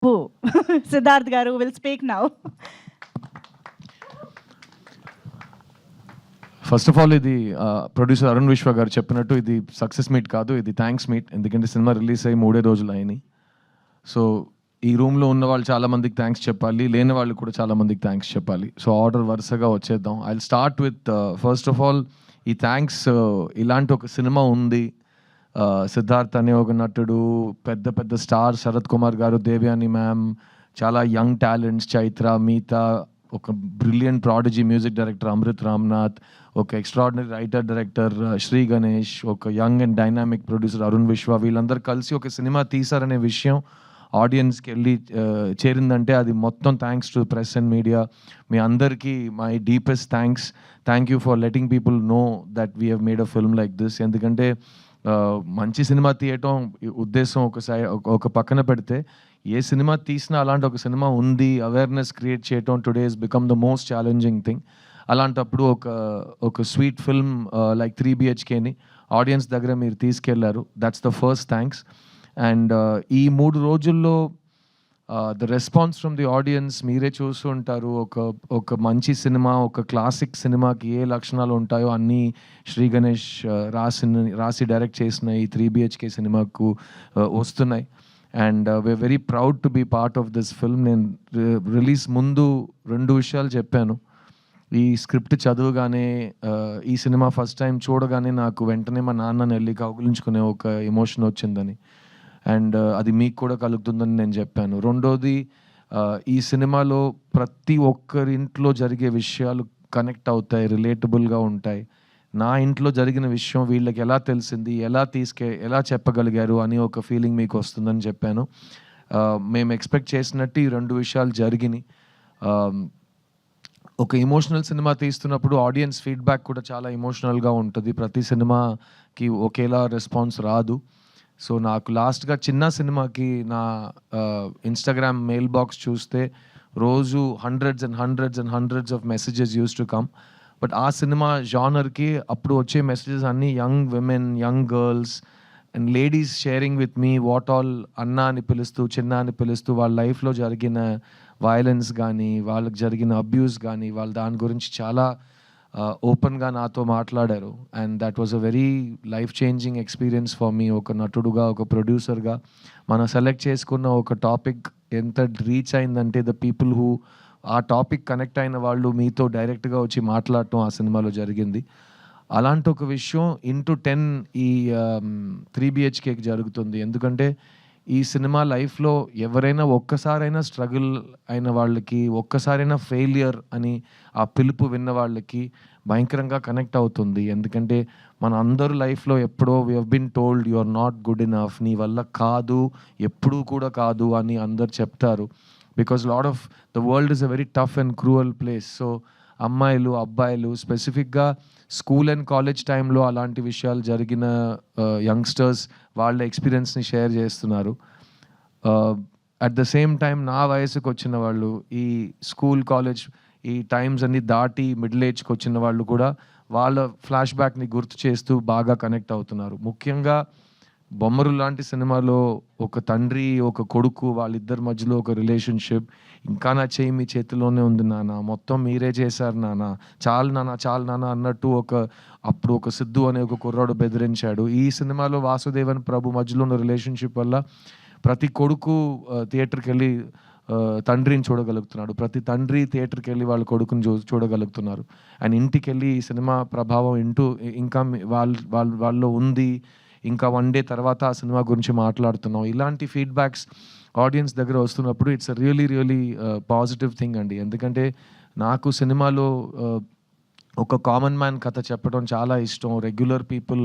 Who? Siddharth Garu will speak now. First of all ఇది producer Arun విశ్వ గారు చెప్పినట్టు ఇది సక్సెస్ మీట్ కాదు, ఇది థ్యాంక్స్ మీట్. ఎందుకంటే సినిమా రిలీజ్ అయ్యి 3 రోజులు అయినాయి. సో ఈ రూమ్లో ఉన్న వాళ్ళు చాలామందికి థ్యాంక్స్ చెప్పాలి, లేని వాళ్ళు కూడా చాలామందికి థ్యాంక్స్ చెప్పాలి. సో ఆర్డర్ వరుసగా వచ్చేద్దాం. I will start with first of all ఈ థ్యాంక్స్. ఇలాంటి ఒక సినిమా ఉంది, సిద్ధార్థ్ అనే ఒక నటుడు, పెద్ద పెద్ద స్టార్ శరత్ కుమార్ గారు, దేవ్యాని మ్యామ్, చాలా యంగ్ టాలెంట్స్, చైత్ర, మీతా, ఒక brilliant prodigy music director Amrit Ramnath, ఒక extraordinary writer director Sri Ganesh, ఒక young and dynamic producer Arun Vishwa, వీళ్ళందరూ కలిసి ఒక సినిమా తీశారనే విషయం ఆడియన్స్కి వెళ్ళి చేరిందంటే అది మొత్తం thanks to press and media. మీ అందరికీ my deepest thanks. Thank you for letting people know that we have made a film like this. ఎందుకంటే మంచి సినిమా తీయటం ఉద్దేశం ఒక పక్కన పెడితే, ఏ సినిమా తీసినా అలాంటి ఒక సినిమా ఉంది అవేర్నెస్ క్రియేట్ చేయటం today is become the most challenging thing. అలాంటప్పుడు ఒక స్వీట్ ఫిల్మ్ లైక్ 3 BHKని ఆడియన్స్ దగ్గర మీరు తీసుకెళ్లారు. That's the first thanks. And ఈ 3 రోజుల్లో the response from the audience మీరే చూస్తూ ఉంటారు. ఒక మంచి సినిమా, ఒక క్లాసిక్ సినిమాకి ఏ లక్షణాలు ఉంటాయో అన్నీ శ్రీ గణేష్ రాసి డైరెక్ట్ చేసిన ఈ 3 BHK సినిమాకు వస్తున్నాయి. And we're very proud to be part of this film. నేను రిలీజ్ ముందు 2 విషయాలు చెప్పాను. ఈ స్క్రిప్ట్ చదువుగానే, ఈ సినిమా ఫస్ట్ టైం చూడగానే నాకు వెంటనే మా నాన్నని వెళ్ళి కౌగిలించుకునే ఒక ఎమోషన్ వచ్చిందని, అండ్ అది మీకు కూడా కలుగుతుందని నేను చెప్పాను. రెండోది, ఈ సినిమాలో ప్రతి ఒక్కరి ఇంట్లో జరిగే విషయాలు కనెక్ట్ అవుతాయి, రిలేటబుల్గా ఉంటాయి. నా ఇంట్లో జరిగిన విషయం వీళ్ళకి ఎలా తెలిసింది, ఎలా చెప్పగలిగారు అని ఒక ఫీలింగ్ మీకు వస్తుందని చెప్పాను. మేము ఎక్స్పెక్ట్ చేసినట్టు ఈ 2 విషయాలు జరిగినాయి. ఒక ఎమోషనల్ సినిమా తీస్తున్నప్పుడు ఆడియన్స్ ఫీడ్బ్యాక్ కూడా చాలా ఎమోషనల్గా ఉంటుంది. ప్రతి సినిమాకి ఒకేలా రెస్పాన్స్ రాదు. సో నాకు లాస్ట్గా చిన్న సినిమాకి నా ఇన్స్టాగ్రామ్ మెయిల్ బాక్స్ చూస్తే రోజు hundreds of messages use to come. But ఆ సినిమా జానర్కి అప్పుడు వచ్చే మెసేజెస్ అన్నీ young women, young girls and ladies sharing with me what all, అన్న అని పిలుస్తూ, చిన్న అని పిలుస్తూ, వాళ్ళ లైఫ్లో జరిగిన వైలెన్స్ కానీ, వాళ్ళకి జరిగిన అబ్యూస్ కానీ, వాళ్ళు దాని గురించి చాలా ఓపెన్గా నాతో మాట్లాడారు. And that was a very life changing experience for me. ఒక నటుడుగా, ఒక ప్రొడ్యూసర్గా మనం సెలెక్ట్ చేసుకున్న ఒక టాపిక్ ఎంత రీచ్ అయిందంటే, ద పీపుల్ హూ ఆ టాపిక్ కనెక్ట్ అయిన వాళ్ళు మీతో డైరెక్ట్గా వచ్చి మాట్లాడటం ఆ సినిమాలో జరిగింది. అలాంటి ఒక విషయం ఇంటూ 10 ఈ 3 BHKకి జరుగుతుంది. ఎందుకంటే ఈ సినిమా లైఫ్లో ఎవరైనా ఒక్కసారైనా స్ట్రగుల్ అయిన వాళ్ళకి, ఒక్కసారైనా ఫెయిలియర్ అని ఆ పిలుపు విన్న వాళ్ళకి భయంకరంగా కనెక్ట్ అవుతుంది. ఎందుకంటే మన అందరూ లైఫ్లో ఎప్పుడో we have been told you are not good enough, నీ వల్ల కాదు, ఎప్పుడూ కూడా కాదు అని అందరు చెప్తారు. Because lot of the world is a very tough and cruel place. So అమ్మాయిలు, అబ్బాయిలు, స్పెసిఫిక్గా స్కూల్ అండ్ కాలేజ్ టైంలో అలాంటి విషయాలు జరిగిన యంగ్స్టర్స్ వాళ్ళ ఎక్స్పీరియన్స్ని షేర్ చేస్తున్నారు. అట్ ద సేమ్ టైం నా వయసుకు వచ్చిన వాళ్ళు, ఈ స్కూల్ కాలేజ్ ఈ టైమ్స్ అన్ని దాటి మిడిల్ ఏజ్కి వచ్చిన వాళ్ళు కూడా వాళ్ళ ఫ్లాష్ బ్యాక్ని గుర్తు చేస్తూ బాగా కనెక్ట్ అవుతున్నారు. ముఖ్యంగా బొమ్మరు లాంటి సినిమాలో ఒక తండ్రి, ఒక కొడుకు, వాళ్ళిద్దరి మధ్యలో ఒక రిలేషన్షిప్, ఇంకా నా చేయి మీ చేతిలోనే ఉంది నాన్న, మొత్తం మీరే చేశారు నాన్న, చాలు నాన్న అన్నట్టు అప్పుడు ఒక సిద్ధు అనే ఒక కుర్రాడు బెదిరించాడు. ఈ సినిమాలో వాసుదేవన్ ప్రభు మధ్యలో ఉన్న రిలేషన్షిప్ వల్ల ప్రతి కొడుకు థియేటర్కి వెళ్ళి తండ్రిని చూడగలుగుతున్నాడు, ప్రతి తండ్రి థియేటర్కి వెళ్ళి వాళ్ళ కొడుకుని చూడగలుగుతున్నారు. అండ్ ఇంటికి వెళ్ళి ఈ సినిమా ప్రభావం ఇంకా వాళ్ళలో ఉంది, ఇంకా 1 డే తర్వాత ఆ సినిమా గురించి మాట్లాడుతున్నాం. ఇలాంటి ఫీడ్బ్యాక్స్ ఆడియన్స్ దగ్గర వస్తున్నప్పుడు ఇట్స్ రియలీ పాజిటివ్ థింగ్ అండి. ఎందుకంటే నాకు సినిమాలో ఒక కామన్ మ్యాన్ కథ చెప్పడం చాలా ఇష్టం. Regular people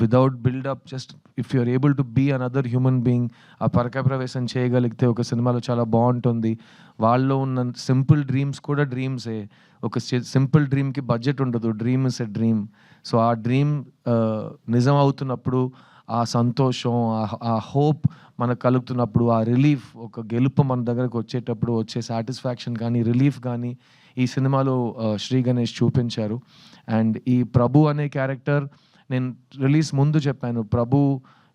without buildup, just if you're able to be another human being, ఆ పరకాయ ప్రవేశం చేయగలిగితే ఒక సినిమాలో చాలా బాగుంటుంది. వాళ్ళలో ఉన్న సింపుల్ డ్రీమ్స్ కూడా డ్రీమ్సే. ఒక సింపుల్ డ్రీమ్కి బడ్జెట్ ఉండదు, dream is a dream. So ఆ డ్రీమ్ నిజం అవుతున్నప్పుడు ఆ సంతోషం, ఆ హోప్ మనకు కలుగుతున్నప్పుడు, ఆ రిలీఫ్, ఒక గెలుపు మన దగ్గరకు వచ్చేటప్పుడు వచ్చే సాటిస్ఫాక్షన్ కానీ, రిలీఫ్ కానీ ఈ సినిమాలో శ్రీ గణేష్ చూపించారు. అండ్ ఈ ప్రభు అనే క్యారెక్టర్ నేను రిలీజ్ ముందు చెప్పాను, ప్రభు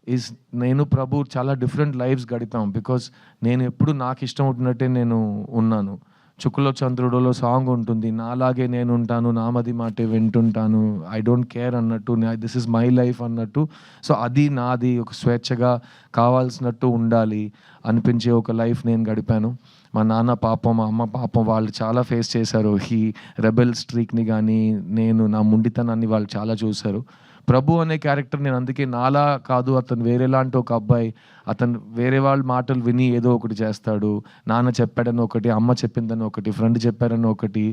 ఈజ్ నేను ప్రభు చాలా డిఫరెంట్ లైఫ్స్ గడిపాం. బికాజ్ నేను ఎప్పుడు నాకు ఇష్టం ఉంటున్నట్టే నేను ఉన్నాను. చుక్కలో చంద్రుడులో సాంగ్ ఉంటుంది, నాలాగే నేను ఉంటాను, నామది మాటే వింటుంటాను, ఐ డోంట్ కేర్ అన్నట్టు, దిస్ ఇస్ మై లైఫ్ అన్నట్టు. సో అది నాది, ఒక స్వేచ్ఛగా కావాల్సినట్టు ఉండాలి అనిపించే ఒక లైఫ్ నేను గడిపాను. మా నాన్న పాపం, మా అమ్మ పాపం, వాళ్ళు చాలా ఫేస్ చేశారు ఈ రెబెల్ స్ట్రీక్ని కానీ, నేను నా ముండితనాన్ని వాళ్ళు చాలా చూశారు. ప్రభు అనే క్యారెక్టర్ నేను అందుకే నాలా కాదు, అతను వేరేలాంటి ఒక అబ్బాయి, అతను వేరే వాళ్ళ మాటలు విని ఏదో ఒకటి చేస్తాడు. నాన్న చెప్పాడని ఒకటి, అమ్మ చెప్పిందని ఒకటి, ఫ్రెండ్ చెప్పారని ఒకటి,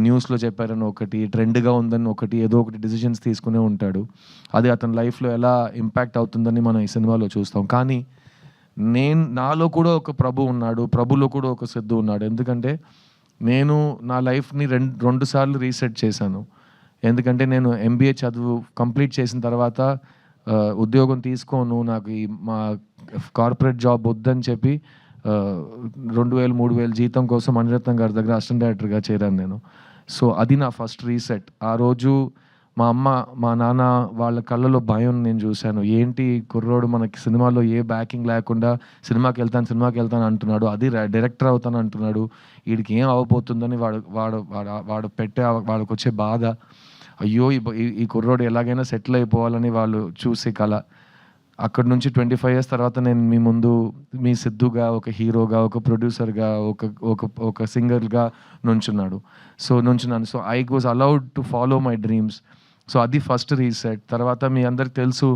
న్యూస్లో చెప్పారని ఒకటి, ట్రెండ్గా ఉందని ఒకటి, ఏదో ఒకటి డిసిషన్స్ తీసుకునే ఉంటాడు. అది అతని లైఫ్లో ఎలా ఇంపాక్ట్ అవుతుందని మనం ఈ సినిమాలో చూస్తాం. కానీ నాలో కూడా ఒక ప్రభు ఉన్నాడు, ప్రభులో కూడా ఒక సిద్ధు ఉన్నాడు. ఎందుకంటే నేను నా లైఫ్ని రెండు సార్లు రీసెట్ చేశాను. ఎందుకంటే నేను ఎంబీఏ చదువు కంప్లీట్ చేసిన తర్వాత ఉద్యోగం తీసుకోను, నాకు ఈ మా కార్పొరేట్ జాబ్ వద్దని చెప్పి 2,000-3,000 జీతం కోసం మణిరత్నం గారి దగ్గర అసిస్టెంట్ డైరెక్టర్గా చేరాను నేను. సో అది నా ఫస్ట్ రీసెట్. ఆ రోజు మా అమ్మ, మా నాన్న వాళ్ళ కళ్ళలో భయం నేను చూశాను. ఏంటి కుర్రోడు మనకి సినిమాలో ఏ బ్యాకింగ్ లేకుండా సినిమాకి వెళ్తాను అంటున్నాడు, అది డైరెక్టర్ అవుతాను అంటున్నాడు, వీడికి ఏం అవ్వబోతుందని వాడు పెట్టే వాళ్ళకి వచ్చే బాధ. అయ్యో ఈ కుర్రోడు ఎలాగైనా సెటిల్ అయిపోవాలని వాళ్ళు చూసే కళ. అక్కడ నుంచి 25 years తర్వాత నేను మీ ముందు మీ సిద్ధుగా, ఒక హీరోగా, ఒక ప్రొడ్యూసర్గా, ఒక సింగర్గా నుంచున్నాను. So I was allowed to follow my dreams. So అది ఫస్ట్ రీసెట్. తర్వాత మీ అందరికి తెలుసు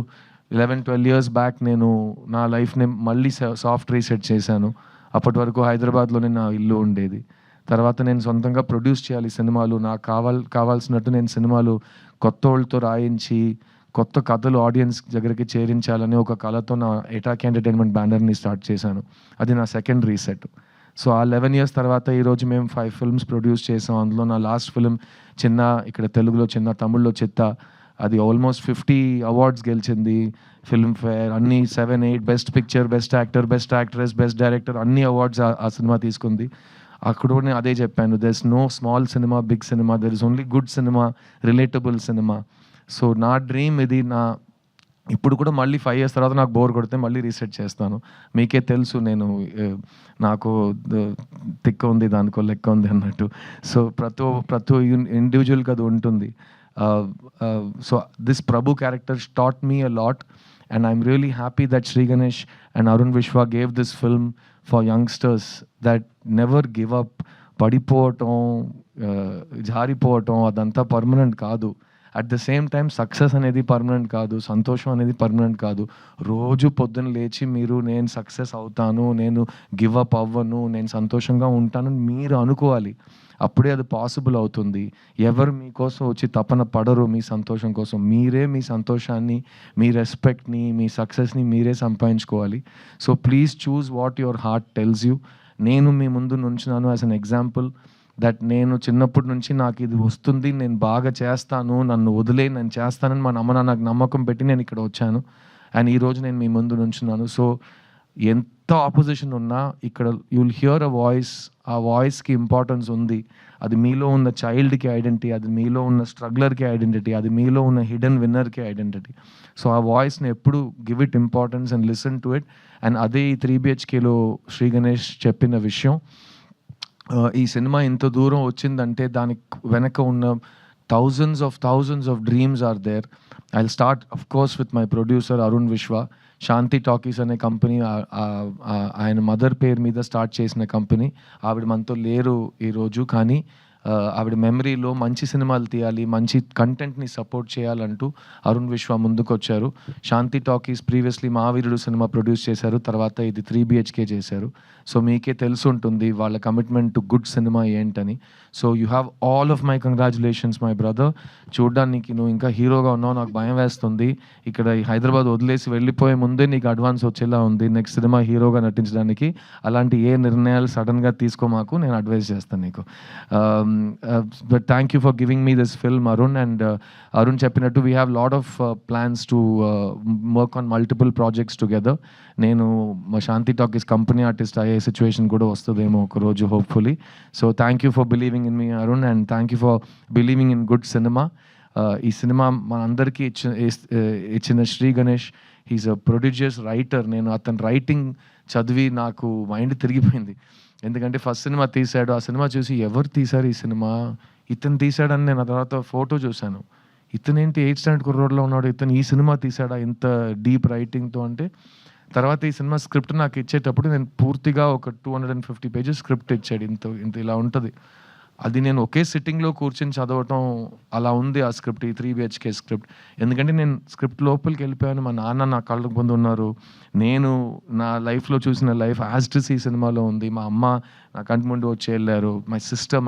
11-12 years బ్యాక్ నేను నా లైఫ్ని మళ్ళీ సాఫ్ట్ రీసెట్ చేశాను. అప్పటి వరకు హైదరాబాద్లోనే నా ఇల్లు ఉండేది. తర్వాత నేను సొంతంగా ప్రొడ్యూస్ చేయాలి సినిమాలు, నాకు కావాల్సినట్టు నేను సినిమాలు కొత్త వాళ్ళతో రాయించి కొత్త కథలు ఆడియన్స్ దగ్గరికి చేరించాలని ఒక కళతో నా ఎటాక్ ఎంటర్టైన్మెంట్ బ్యానర్ని స్టార్ట్ చేశాను. అది నా సెకండ్ రీసెట్. సో ఆ 11 years తర్వాత ఈరోజు మేము 5 films ప్రొడ్యూస్ చేసాం. అందులో నా లాస్ట్ ఫిలిం చిన్న, ఇక్కడ తెలుగులో చిన్న, తమిళ్లో చిత్త, అది ఆల్మోస్ట్ 50 awards గెలిచింది. ఫిల్మ్ఫేర్ అన్ని 7-8 best picture, best actor, best actress, best director అన్ని అవార్డ్స్ ఆ సినిమా తీసుకుంది. అక్కడ కూడా నేను అదే చెప్పాను, there is no small cinema, big cinema, there is only good cinema, relatable cinema. So నా డ్రీమ్ ఇది. ఇప్పుడు కూడా మళ్ళీ 5 years తర్వాత నాకు బోర్ కొడితే మళ్ళీ రీసెట్ చేస్తాను. మీకే తెలుసు నేను నాకు తిక్క ఉంది, దానికో లెక్క ఉంది అన్నట్టు. సో ప్రతి ఇండివిజువల్కి అది ఉంటుంది. So this Prabhu character taught me a lot, and I'm really happy that Sri Ganesh and Arun Vishwa gave this film for youngsters that never give up. పడిపోవటం, జారిపోవటం అదంతా పర్మనెంట్ కాదు. At the same time success అనేది permanent కాదు, సంతోషం అనేది permanent కాదు. రోజు పొద్దున్న లేచి మీరు నేను సక్సెస్ అవుతాను, నేను గివ్ అప్ అవ్వను, నేను సంతోషంగా ఉంటాను మీరు అనుకోవాలి. అప్పుడే అది పాసిబుల్ అవుతుంది. ఎవరు మీకోసం వచ్చి తపన పడరు మీ సంతోషం కోసం. మీరే మీ సంతోషాన్ని, మీ రెస్పెక్ట్ని, మీ సక్సెస్ని మీరే సంపాదించుకోవాలి. So please choose what your heart tells you. నేను మీ ముందు నుంచున్నాను యాజ్ అన్ ఎగ్జాంపుల్ దట్ నేను చిన్నప్పటి నుంచి నాకు ఇది వస్తుంది, నేను బాగా చేస్తాను, నన్ను వదిలే నేను చేస్తానని మా అమ్మ నాకు నమ్మకం పెట్టి నేను ఇక్కడ వచ్చాను. అండ్ ఈరోజు నేను మీ ముందు నుంచున్నాను. సో ఎంత ఆపోజిషన్ ఉన్నా ఇక్కడ you will here a voice. ఆ వాయిస్కి ఇంపార్టెన్స్ ఉంది. అది మీలో ఉన్న చైల్డ్కి ఐడెంటిటీ, అది మీలో ఉన్న స్ట్రగ్లర్కి ఐడెంటిటీ, అది మీలో ఉన్న హిడెన్ విన్నర్కి ఐడెంటిటీ. సో ఆ వాయిస్ని ఎప్పుడు give it importance and listen to it. And అదే ఈ 3 BHKలో శ్రీ గణేష్ చెప్పిన విషయం. ఈ సినిమా ఇంత దూరం వచ్చిందంటే దానికి వెనక ఉన్న thousands of dreams are there. I'll start of course with my producer Arun Vishwa. Shanti talkies అనే కంపెనీ ఆయన మదర్ పేరు మీద స్టార్ట్ చేసిన కంపెనీ. ఆవిడ మనతో లేరు ఈరోజు, కానీ ఆవిడ మెమరీలో మంచి సినిమాలు తీయాలి, మంచి కంటెంట్ని సపోర్ట్ చేయాలంటూ అరుణ్ విశ్వ ముందుకు వచ్చారు. శాంతి టాకీస్ ప్రీవియస్లీ మావీరుడు సినిమా ప్రొడ్యూస్ చేశారు, తర్వాత ఇది 3 BHK చేశారు. సో మీకే తెలిసి ఉంటుంది వాళ్ళ కమిట్మెంట్ టు గుడ్ సినిమా ఏంటని. So you have all of my congratulations my brother. చూడ్డానికి నువ్వు ఇంకా హీరోగా ఉన్నావు, నాకు భయం వేస్తుంది. ఇక్కడ హైదరాబాద్ వదిలేసి వెళ్ళిపోయే ముందే నీకు అడ్వాన్స్ వచ్చేలా ఉంది నెక్స్ట్ సినిమా హీరోగా నటించడానికి. అలాంటి ఏ నిర్ణయాలు సడన్గా తీసుకోమాకు, నేను అడ్వైస్ చేస్తాను నీకు. But thank you for giving me this film, Arun. And Arun చెప్పినట్టు we have lot of plans to work on multiple projects together. నేను మా శాంతి టాకీస్ కంపెనీ ఆర్టిస్ట్ అయ్యే సిచ్యువేషన్ కూడా వస్తుందేమో ఒక రోజు hopefully. So thank you for believing in me Arun, and thank you for believing in good cinema. ఈ cinema మనందరికీ ఇచ్చిన Sri Ganesh he's a prodigious writer. నేను అతని రైటింగ్ చదివి నాకు మైండ్ తిరిగిపోయింది. ఎందుకంటే ఫస్ట్ సినిమా తీశాడు, ఆ సినిమా చూసి ఎవరు తీశారు ఈ సినిమా, ఇతను తీశాడని నేను ఆ తర్వాత ఫోటో చూశాను. ఇతనేంటి 8th స్టాండర్డ్ కుర్రోడ్లో ఉన్నాడు, ఇతను ఈ సినిమా తీశాడా ఇంత డీప్ రైటింగ్తో అంటే. తర్వాత ఈ సినిమా స్క్రిప్ట్ నాకు ఇచ్చేటప్పుడు నేను పూర్తిగా ఒక 250 పేజెస్ స్క్రిప్ట్ ఇచ్చాడు. ఇంత ఇలా ఉంటుంది. అది నేను ఒకే సిట్టింగ్లో కూర్చొని చదవటం అలా ఉంది ఆ స్క్రిప్ట్, ఈ 3 BHK స్క్రిప్ట్. ఎందుకంటే నేను స్క్రిప్ట్ లోపలికి వెళ్ళిపోయాను. మా నాన్న నా కళ్ళకు ముందు ఉన్నారు, నేను నా లైఫ్లో చూసిన లైఫ్ యాజ్ ఈ సినిమాలో ఉంది. మా అమ్మ నా కంటి ముందు వచ్చి వెళ్ళారు. మై సిస్టర్,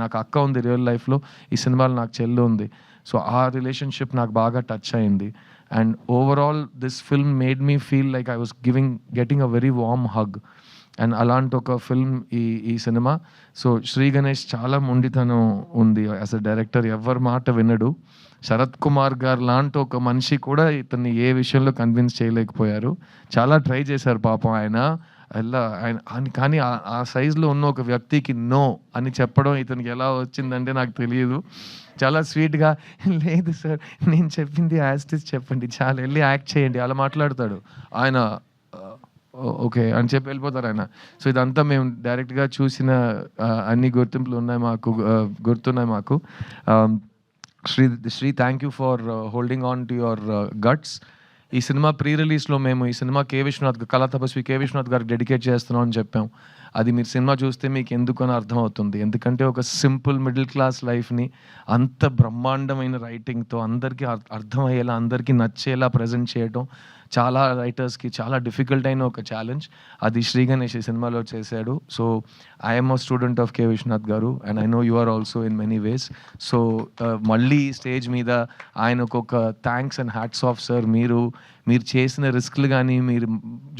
నాకు అక్క ఉంది రియల్ లైఫ్లో, ఈ సినిమాలో నాకు చెల్లి ఉంది. సో ఆ రిలేషన్షిప్ నాకు బాగా టచ్ అయింది. And overall this film made me feel like I was getting a very warm hug. And అలాంటి ఒక ఫిల్మ్ ఈ సినిమా. సో శ్రీ గణేష్ చాలా మొండితనం ఉంది యాజ్ అ డైరెక్టర్, ఎవరి మాట వినడు. శరత్ కుమార్ గారు లాంటి ఒక మనిషి కూడా ఇతన్ని ఏ విషయంలో కన్విన్స్ చేయలేకపోయారు. చాలా ట్రై చేశారు పాపం ఆయన కానీ ఆ సైజులో ఉన్న ఒక వ్యక్తికి నో అని చెప్పడం ఇతనికి ఎలా వచ్చిందంటే నాకు తెలియదు. చాలా స్వీట్గా, లేదు సార్ నేను చెప్పింది యాస్టిస్ చెప్పండి, చాలా వెళ్ళి యాక్ట్ చేయండి, అలా మాట్లాడతాడు ఆయన. ఓకే అని చెప్పి వెళ్ళిపోతారు ఆయన. సో ఇదంతా మేము డైరెక్ట్గా చూసిన అన్ని గుర్తింపులు ఉన్నాయి మాకు, గుర్తున్నాయి మాకు. Sri thank you for holding on to your guts. ఈ సినిమా ప్రీ రిలీజ్లో మేము ఈ సినిమా కళా తపస్వి కే విశ్వనాథ్ గారికి డెడికేట్ చేస్తున్నాం అని చెప్పాం. అది మీరు సినిమా చూస్తే మీకు ఎందుకని అర్థమవుతుంది. ఎందుకంటే ఒక సింపుల్ మిడిల్ క్లాస్ లైఫ్ని అంత బ్రహ్మాండమైన రైటింగ్తో అందరికీ అర్థమయ్యేలా, అందరికీ నచ్చేలా ప్రజెంట్ చేయడం చాలా రైటర్స్కి చాలా డిఫికల్ట్ అయిన ఒక ఛాలెంజ్. అది శ్రీ గణేష్ ఈ సినిమాలో చేశాడు. So I'm a student of K Vishwanath గారు and I know you are also in many ways. So మళ్ళీ స్టేజ్ మీద ఆయనకు ఒక thanks and hats off sir. మీరు చేసిన రిస్క్లు కానీ, మీరు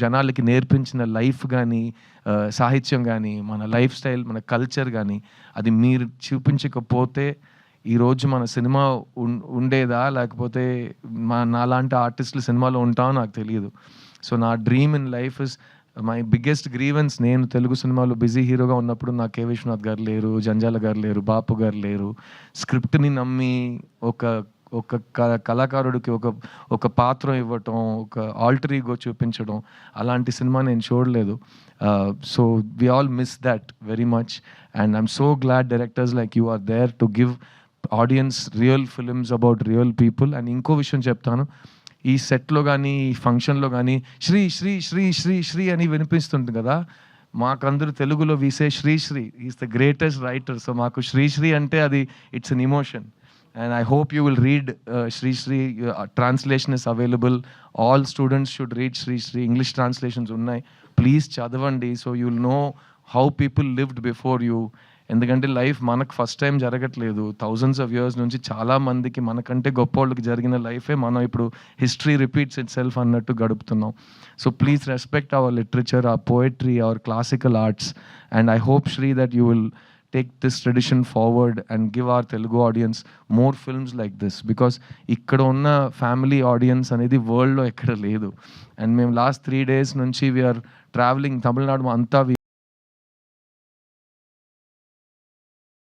జనాలకి నేర్పించిన లైఫ్ కానీ, సాహిత్యం కానీ, మన లైఫ్ స్టైల్, మన కల్చర్ కానీ, అది మీరు చూపించకపోతే ఈరోజు మన సినిమా ఉండేదా, లేకపోతే నాలాంటి ఆర్టిస్టులు సినిమాలో ఉంటామో నాకు తెలియదు. సో నా dream in life is my biggest grievance. నేను తెలుగు సినిమాలో బిజీ హీరోగా ఉన్నప్పుడు నాకు కే విశ్వనాథ్ గారు లేరు, జంజాల గారు లేరు, బాపు గారు లేరు. స్క్రిప్ట్ని నమ్మి ఒక కళాకారుడికి ఒక పాత్ర ఇవ్వటం, ఒక ఆల్టర్ ఈగో చూపించడం, అలాంటి సినిమా నేను చూడలేదు. So we all miss that very much and I'm so glad directors like you are there to give audience real films about real people. And ఇంకో విషయం చెప్తాను, ఈ సెట్లో కానీ ఈ ఫంక్షన్లో కానీ శ్రీ శ్రీ శ్రీ శ్రీ శ్రీ అని వినిపిస్తుంది కదా, మాకందరూ తెలుగులో we say Sri is the greatest writer. So మాకు శ్రీ అంటే అది it's an emotion. And I hope you will read Shri Shri. Translation is available. All students should read Shri Shri. English translations unnai. Please chadavandi so you will know how people lived before you. ఎందుకంటే life మనకు first time జరగట్లేదు. Thousands of years నుంచి చాలా మందికి మనకంటే గొప్ప వాళ్ళకి జరిగిన లైఫే మనం ఇప్పుడు హిస్టరీ రిపీట్స్ ఇట్ సెల్ఫ్ అన్నట్టు గడుపుతున్నాం. So please respect our literature, our poetry, our classical arts. And I hope Sri that you will take this tradition forward and give our Telugu audience more films like this, because ikkada unna family audience anedi world lo ekkada ledu. And mem last 3 days nunchi we are traveling Tamil Nadu anta we